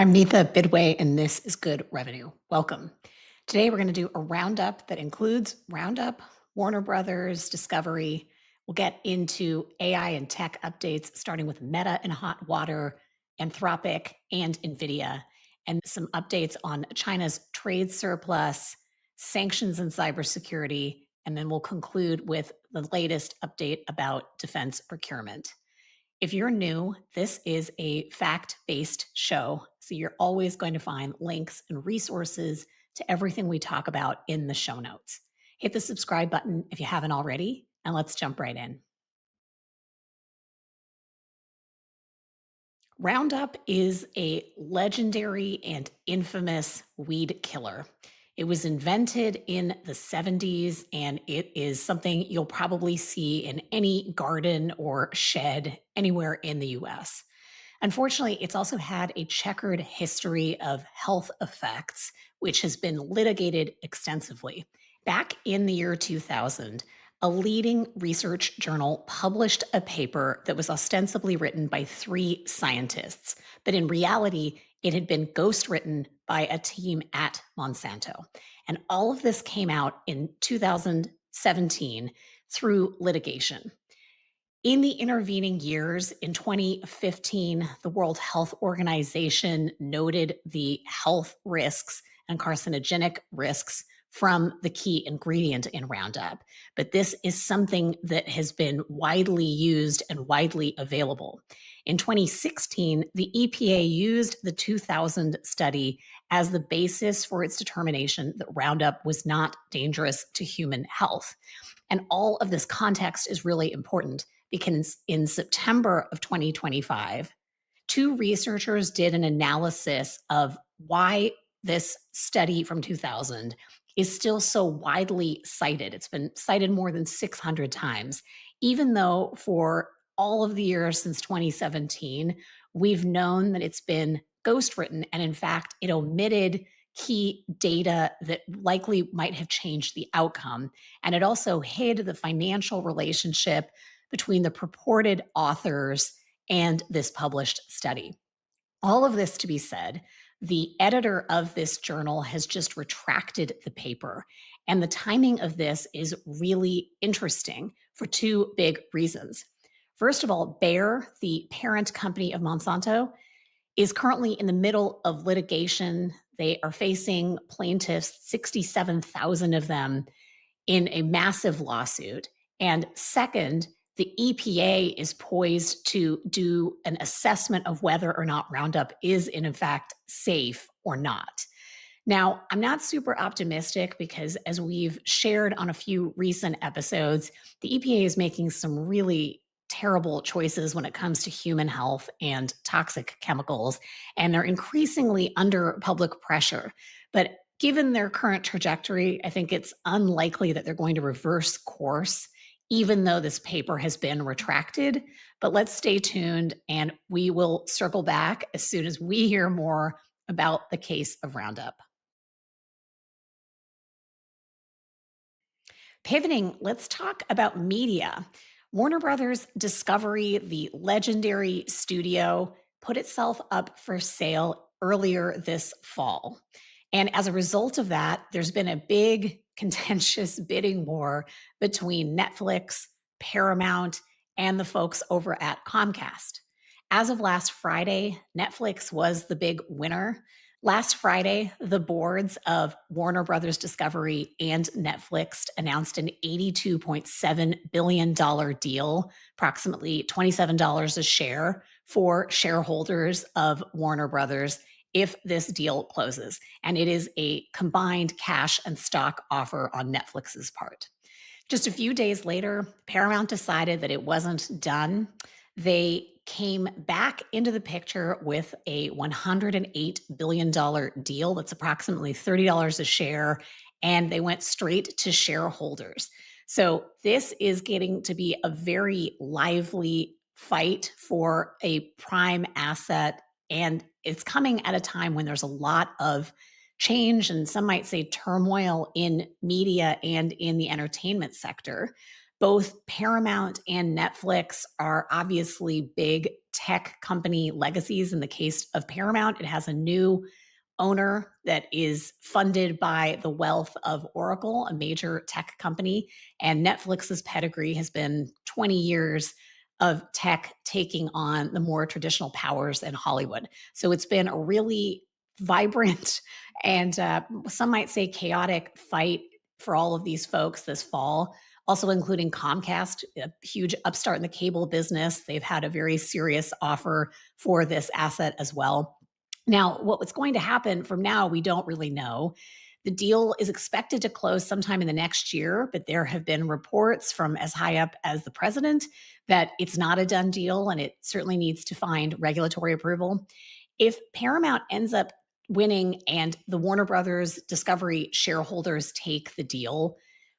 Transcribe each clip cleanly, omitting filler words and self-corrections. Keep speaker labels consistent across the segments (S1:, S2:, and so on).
S1: I'm Neetha Bidway, and this is Good Revenue. Welcome. Today, we're going to do a roundup that includes Roundup, Warner Brothers, Discovery. We'll get into AI and tech updates, starting with Meta and hot water, Anthropic, and Nvidia, and some updates on China's trade surplus, sanctions and cybersecurity, and then we'll conclude with the latest update about defense procurement. If you're new, this is a fact-based show, so you're always going to find links and resources to everything we talk about in the show notes. Hit the subscribe button if you haven't already, and let's jump right in. Roundup is a legendary and infamous weed killer. It was invented in the 70s, and it is something you'll probably see in any garden or shed anywhere in the US. Unfortunately, it's also had a checkered history of health effects, which has been litigated extensively. Back in the year 2000, a leading research journal published a paper that was ostensibly written by 3 scientists, but in reality, it had been ghostwritten by a team at Monsanto. And all of this came out in 2017 through litigation. In the intervening years, in 2015, the World Health Organization noted the health risks and carcinogenic risks from the key ingredient in Roundup. But this is something that has been widely used and widely available. In 2016, the EPA used the 2000 study as the basis for its determination that Roundup was not dangerous to human health. And all of this context is really important because in September of 2025, 2 researchers did an analysis of why this study from 2000 is still so widely cited. It's been cited more than 600 times, even though for all of the years since 2017, we've known that it's been ghostwritten, and in fact, it omitted key data that likely might have changed the outcome. And it also hid the financial relationship between the purported authors and this published study. All of this to be said, the editor of this journal has just retracted the paper. And the timing of this is really interesting for 2 big reasons. First of all, Bayer, the parent company of Monsanto, is currently in the middle of litigation. They are facing plaintiffs, 67,000 of them, in a massive lawsuit. And second, the EPA is poised to do an assessment of whether or not Roundup is in fact safe or not. Now, I'm not super optimistic because, as we've shared on a few recent episodes, the EPA is making some really terrible choices when it comes to human health and toxic chemicals, and they're increasingly under public pressure. But given their current trajectory, I think it's unlikely that they're going to reverse course, even though this paper has been retracted. But let's stay tuned, and we will circle back as soon as we hear more about the case of Roundup. Pivoting, let's talk about media. Warner Brothers Discovery, the legendary studio, put itself up for sale earlier this fall. And as a result of that, there's been a big contentious bidding war between Netflix, Paramount, and the folks over at Comcast. As of last Friday, Netflix was the big winner. Last Friday, the boards of Warner Brothers Discovery and Netflix announced an $82.7 billion deal, approximately $27 a share for shareholders of Warner Brothers if this deal closes. And it is a combined cash and stock offer on Netflix's part. Just a few days later, Paramount decided that it wasn't done. They came back into the picture with a $108 billion deal. That's approximately $30 a share. And they went straight to shareholders. So this is getting to be a very lively fight for a prime asset. And it's coming at a time when there's a lot of change, and some might say turmoil, in media and in the entertainment sector. Both Paramount and Netflix are obviously big tech company legacies. In the case of Paramount, it has a new owner that is funded by the wealth of Oracle, a major tech company. And Netflix's pedigree has been 20 years of tech taking on the more traditional powers in Hollywood. So it's been a really vibrant and some might say chaotic fight for all of these folks this fall, also including Comcast, a huge upstart in the cable business. They've had a very serious offer for this asset as well. Now, what's going to happen from now, we don't really know. The deal is expected to close sometime in the next year, but there have been reports from as high up as the president that it's not a done deal and it certainly needs to find regulatory approval. If Paramount ends up winning and the Warner Brothers Discovery shareholders take the deal,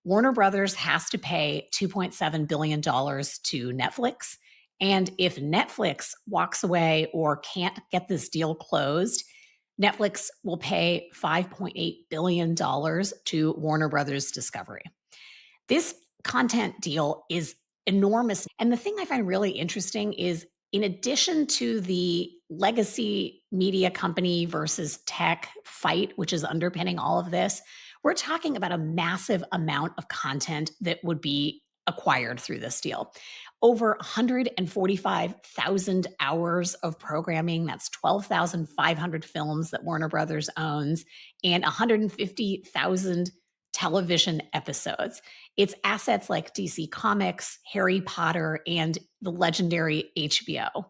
S1: Warner Brothers has to pay $2.7 billion to Netflix. And if Netflix walks away or can't get this deal closed, Netflix will pay $5.8 billion to Warner Brothers Discovery. This content deal is enormous. And the thing I find really interesting is, in addition to the legacy media company versus tech fight, which is underpinning all of this, we're talking about a massive amount of content that would be acquired through this deal. Over 145,000 hours of programming. That's 12,500 films that Warner Brothers owns, and 150,000 television episodes. It's assets like DC Comics, Harry Potter, and the legendary HBO.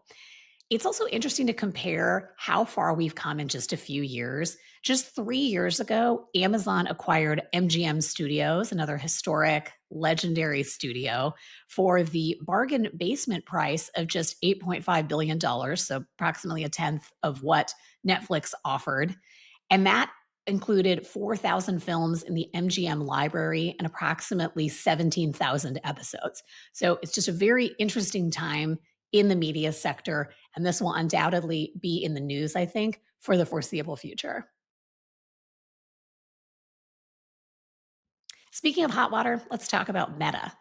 S1: It's also interesting to compare how far we've come in just a few years. Just 3 years ago, Amazon acquired MGM Studios, another historic, legendary studio, for the bargain basement price of just $8.5 billion, so approximately a tenth of what Netflix offered. And that included 4,000 films in the MGM library and approximately 17,000 episodes. So it's just a very interesting time in the media sector, and this will undoubtedly be in the news, I think, for the foreseeable future. Speaking of hot water, let's talk about Meta.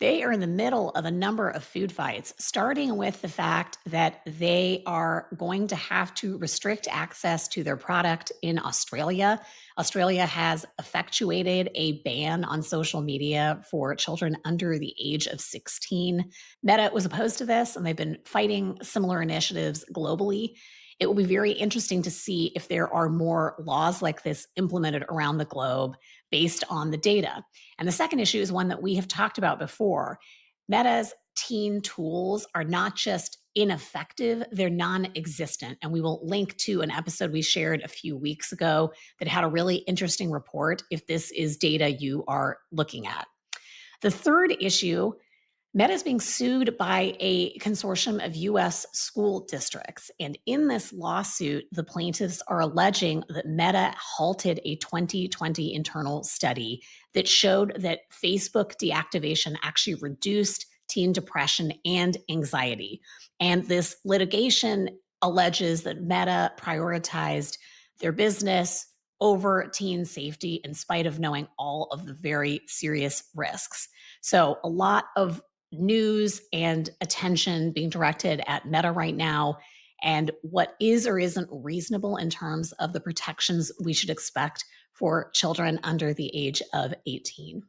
S1: They are in the middle of a number of food fights, starting with the fact that they are going to have to restrict access to their product in Australia. Australia has effectuated a ban on social media for children under the age of 16. Meta was opposed to this, and they've been fighting similar initiatives globally. It will be very interesting to see if there are more laws like this implemented around the globe based on the data. And the second issue is one that we have talked about before. Meta's teen tools are not just ineffective, they're non existent. And we will link to an episode we shared a few weeks ago that had a really interesting report if this is data you are looking at. The third issue, Meta is being sued by a consortium of US school districts. And in this lawsuit, the plaintiffs are alleging that Meta halted a 2020 internal study that showed that Facebook deactivation actually reduced teen depression and anxiety. And this litigation alleges that Meta prioritized their business over teen safety in spite of knowing all of the very serious risks. So, a lot of news and attention being directed at Meta right now, and what is or isn't reasonable in terms of the protections we should expect for children under the age of 18.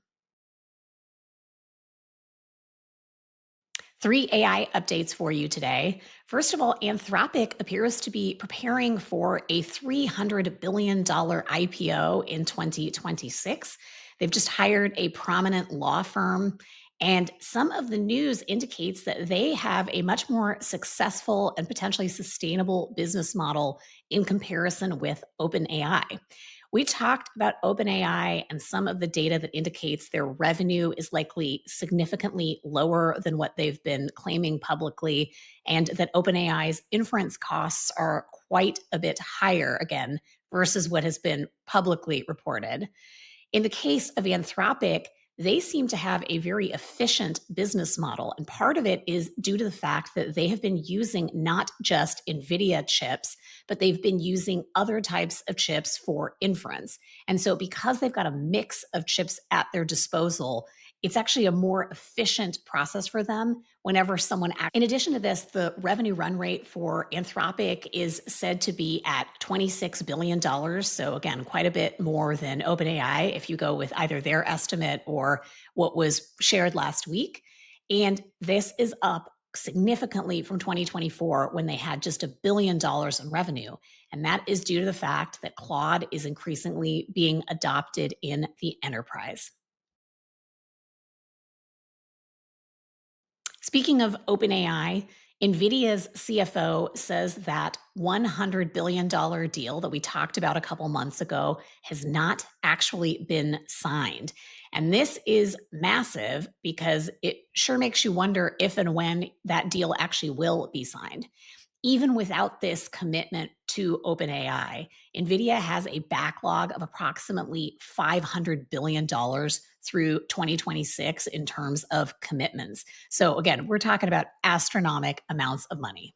S1: Three AI updates for you today. First of all, Anthropic appears to be preparing for a $300 billion IPO in 2026. They've just hired a prominent law firm, and some of the news indicates that they have a much more successful and potentially sustainable business model in comparison with OpenAI. We talked about OpenAI and some of the data that indicates their revenue is likely significantly lower than what they've been claiming publicly, and that OpenAI's inference costs are quite a bit higher, again, versus what has been publicly reported. In the case of Anthropic, they seem to have a very efficient business model. And part of it is due to the fact that they have been using not just NVIDIA chips, but they've been using other types of chips for inference. And so, because they've got a mix of chips at their disposal, It's actually a more efficient process for them whenever In addition to this, the revenue run rate for Anthropic is said to be at $26 billion. So again, quite a bit more than OpenAI if you go with either their estimate or what was shared last week. And this is up significantly from 2024 when they had just $1 billion in revenue. And that is due to the fact that Claude is increasingly being adopted in the enterprise. Speaking of OpenAI, Nvidia's CFO says that $100 billion deal that we talked about a couple months ago has not actually been signed. And this is massive because it sure makes you wonder if and when that deal actually will be signed. Even without this commitment to OpenAI, NVIDIA has a backlog of approximately $500 billion through 2026 in terms of commitments. So, again, we're talking about astronomical amounts of money.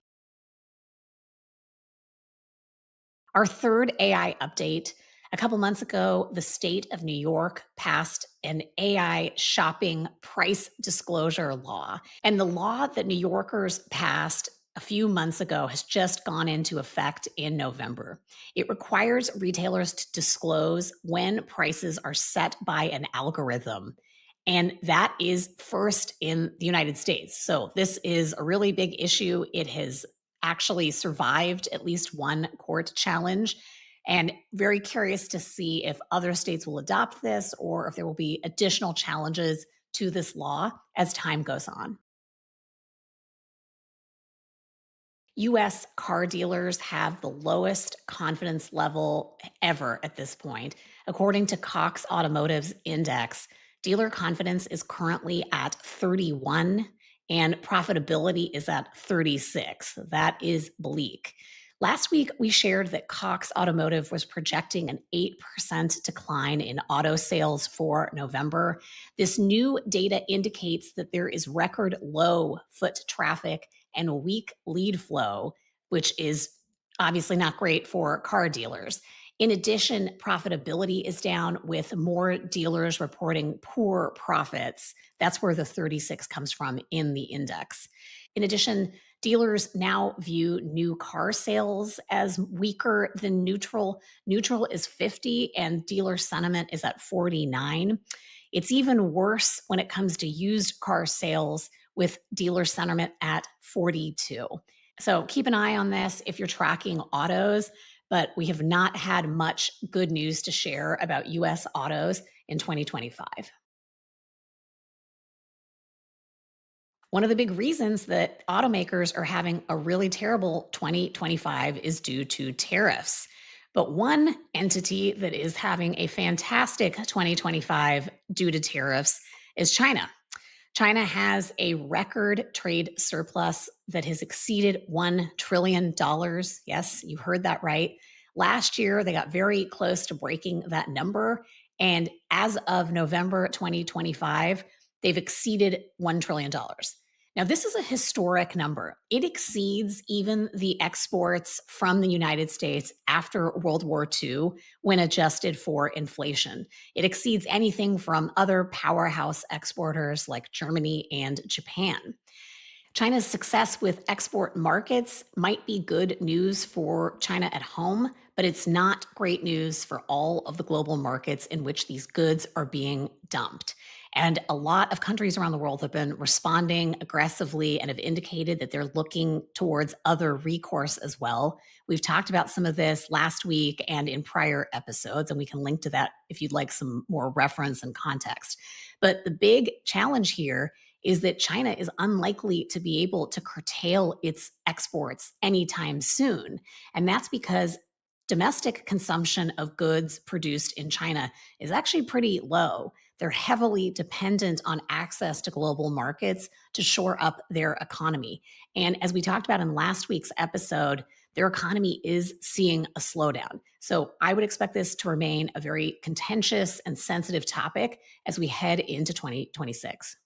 S1: Our third AI update. A couple months ago, the state of New York passed an AI shopping price disclosure law. And the law that New Yorkers passed a few months ago has just gone into effect in November. It requires retailers to disclose when prices are set by an algorithm. And that is first in the United States. So this is a really big issue. It has actually survived at least one court challenge. And very curious to see if other states will adopt this or if there will be additional challenges to this law as time goes on. US car dealers have the lowest confidence level ever at this point. According to Cox Automotive's index, dealer confidence is currently at 31 and profitability is at 36. That is bleak. Last week, we shared that Cox Automotive was projecting an 8% decline in auto sales for November. This new data indicates that there is record low foot traffic and weak lead flow, which is obviously not great for car dealers. In addition, profitability is down with more dealers reporting poor profits. That's where the 36 comes from in the index. In addition, dealers now view new car sales as weaker than neutral. Neutral is 50 and dealer sentiment is at 49. It's even worse when it comes to used car sales with dealer sentiment at 42. So keep an eye on this if you're tracking autos, but we have not had much good news to share about US autos in 2025. One of the big reasons that automakers are having a really terrible 2025 is due to tariffs. But one entity that is having a fantastic 2025 due to tariffs is China. China has a record trade surplus that has exceeded $1 trillion. Yes, you heard that right. Last year, they got very close to breaking that number. And as of November 2025, they've exceeded $1 trillion. Now, this is a historic number. It exceeds even the exports from the United States after World War II when adjusted for inflation. It exceeds anything from other powerhouse exporters like Germany and Japan. China's success with export markets might be good news for China at home, but it's not great news for all of the global markets in which these goods are being dumped. And a lot of countries around the world have been responding aggressively and have indicated that they're looking towards other recourse as well. We've talked about some of this last week and in prior episodes, and we can link to that if you'd like some more reference and context. But the big challenge here is that China is unlikely to be able to curtail its exports anytime soon. And that's because domestic consumption of goods produced in China is actually pretty low. They're heavily dependent on access to global markets to shore up their economy. And as we talked about in last week's episode, their economy is seeing a slowdown. So I would expect this to remain a very contentious and sensitive topic as we head into 2026.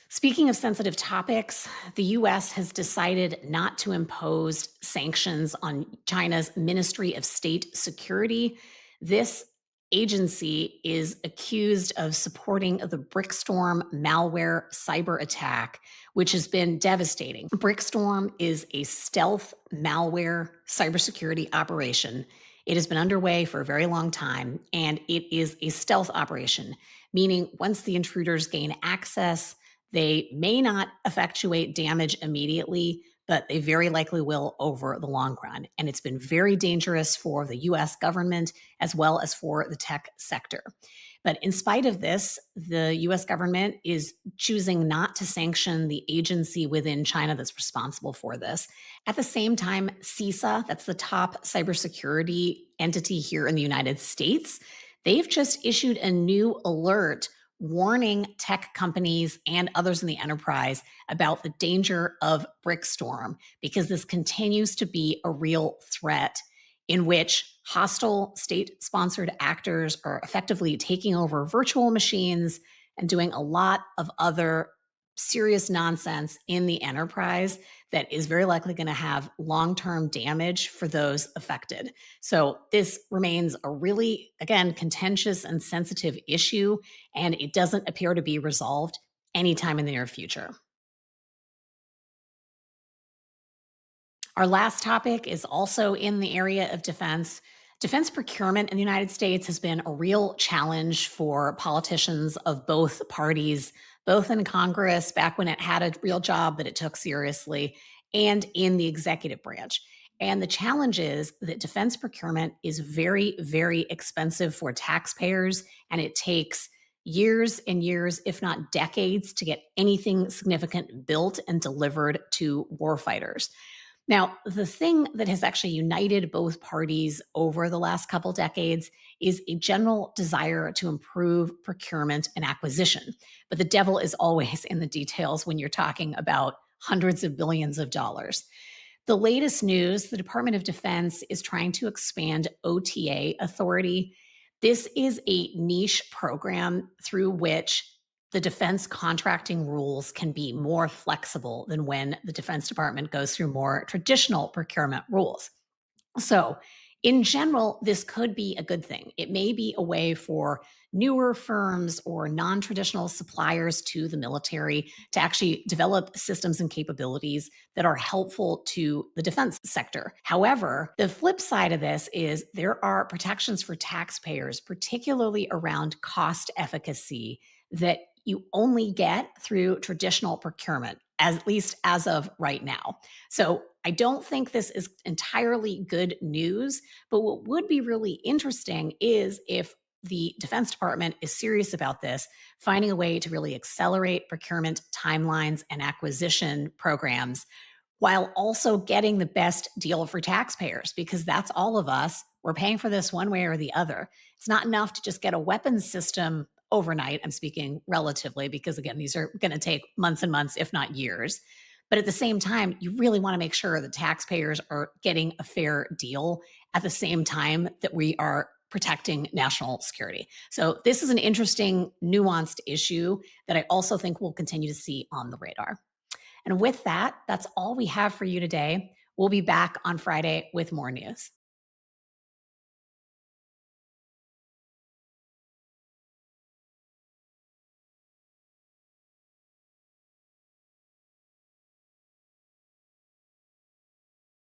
S1: Speaking of sensitive topics, the US has decided not to impose sanctions on China's Ministry of State Security. This agency is accused of supporting the BrickStorm malware cyber attack, which has been devastating. BrickStorm is a stealth malware cybersecurity operation. It has been underway for a very long time, and it is a stealth operation, meaning once the intruders gain access, they may not effectuate damage immediately, but they very likely will over the long run. And it's been very dangerous for the US government as well as for the tech sector. But in spite of this, the US government is choosing not to sanction the agency within China that's responsible for this. At the same time, CISA, that's the top cybersecurity entity here in the United States, they've just issued a new alert warning tech companies and others in the enterprise about the danger of BrickStorm because this continues to be a real threat in which hostile state sponsored actors are effectively taking over virtual machines and doing a lot of other serious nonsense in the enterprise that is very likely going to have long term damage for those affected. So, this remains a really, again, contentious and sensitive issue, and it doesn't appear to be resolved anytime in the near future. Our last topic is also in the area of defense. Defense procurement in the United States has been a real challenge for politicians of both parties, both in Congress, back when it had a real job that it took seriously, and in the executive branch. And the challenge is that defense procurement is very, very expensive for taxpayers, and it takes years and years, if not decades, to get anything significant built and delivered to warfighters. Now, the thing that has actually united both parties over the last couple decades is a general desire to improve procurement and acquisition. But the devil is always in the details when you're talking about hundreds of billions of dollars. The latest news, the Department of Defense is trying to expand OTA authority. This is a niche program through which the defense contracting rules can be more flexible than when the Defense Department goes through more traditional procurement rules. So, in general, this could be a good thing. It may be a way for newer firms or non traditional suppliers to the military to actually develop systems and capabilities that are helpful to the defense sector. However, the flip side of this is there are protections for taxpayers, particularly around cost efficacy, that you only get through traditional procurement, at least as of right now. So I don't think this is entirely good news, but what would be really interesting is if the Defense Department is serious about this, finding a way to really accelerate procurement timelines and acquisition programs while also getting the best deal for taxpayers, because that's all of us. We're paying for this one way or the other. It's not enough to just get a weapons system overnight. I'm speaking relatively because, again, these are going to take months and months, if not years. But at the same time, you really want to make sure the taxpayers are getting a fair deal at the same time that we are protecting national security. So, this is an interesting, nuanced issue that I also think we'll continue to see on the radar. And with that, that's all we have for you today. We'll be back on Friday with more news.